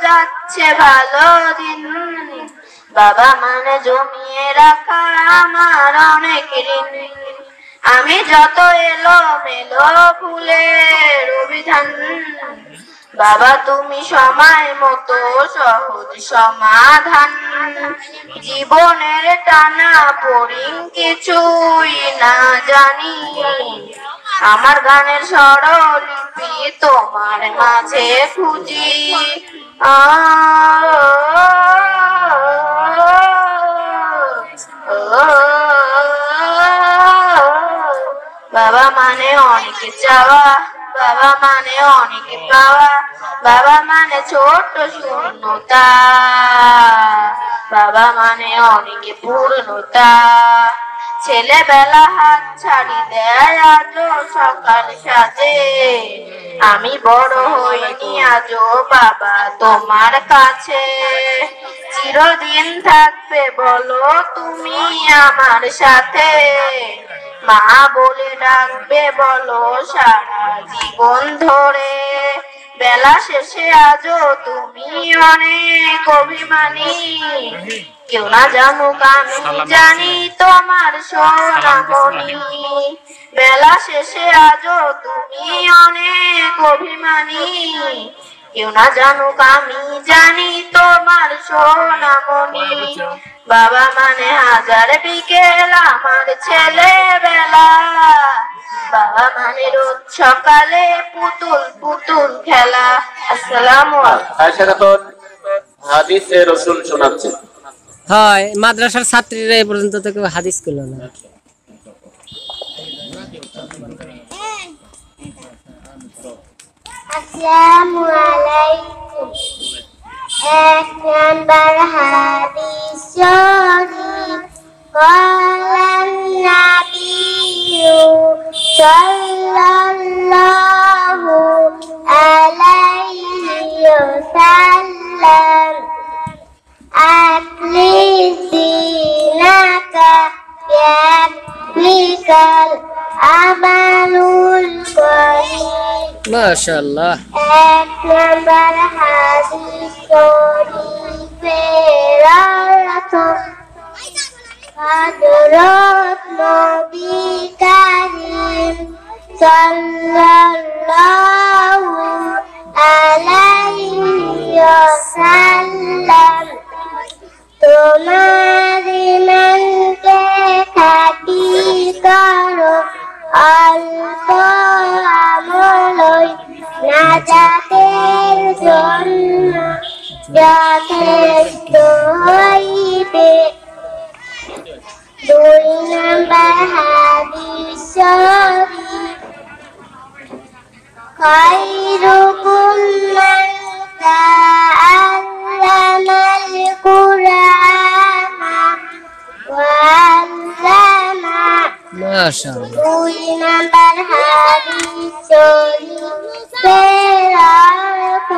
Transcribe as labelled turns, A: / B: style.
A: যাচ্ছে ভালো দিন। বাবা মানে জমিয়ে রাখা আমার অনেক ঋণ। আমি যত এলোমেলো ভুলের অভিধান, বাবা তুমি সময় মতো সহজ সমাধান। জীবনের টানা পড়িং কিছুই না জানি, আমার গানের স্বরলিপি তোমার মাঝে খুঁজি। বাবা মানে অনেক চাওয়া, বাবা মানে অনেক পাওয়া, বাবা মানে ছোট্ট শূন্যতা, বাবা মানে অনেক পূর্ণতা। ছেলেবেলা হাত ছাড়ি দেয় আজও সকাল সাজে, আমি বড় হইনি আজও বাবা তোমার কাছে। চিরদিন থাকবে বলো তুমি আমার সাথে, মা বলে ডাকবে বলো সারা জীবন ধরে। বেলা শেষে আজও তুমি অনেক অভিমানী, কেউ না জানুক আমি জানি তোমার সোনামণি। বেলা শেষে আজও তুমি অনেক অভিমানী, কেউ না জানুক আমি জানি তোমার সোনামণি। বাবা মানে হাজার বিকেল আমার ছেলেবেলা, বাবা মানে রোজ সকালে পুতুল পুতুল খেলা। আসসালামু আলাইকুম।
B: হাদিসে রাসূল শোনাচ্ছে।
C: হয় মাদ্রাসার ছাত্রীরা এই পর্যন্ত তো কেউ হাদিস করলো না।
D: আসসালামু আলাইকুম। এক নাম্বার হাদিস শরীফ, ক্বালান নাবিয়্যু সাল্লাল্লাহু আলাইহি ওয়াসাল্লাম, আখলিস দীনাকা ইয়াকফিকাল আমালুল কলিল।
C: মাশাআল্লাহ।
D: এক নাম্বার হাদিস শরীফের অর্থ, হযরত নবী কারীম সাল্লাল্লাহু আলাইহি ওয়াসাল্লাম তোমার ইমানকে খাঁটি করো, অল্প আমলই নাজাতের জন্য যথেষ্ট হইবে। দুই নাম্বার হাদিস শরীফ, খায়রুকুম মান তাআল্লামাল কুরআনা ওয়া আল্লামা।
C: মাশাআল্লাহ।
D: দুই নাম্বার হাদিস শরীফের অর্থ,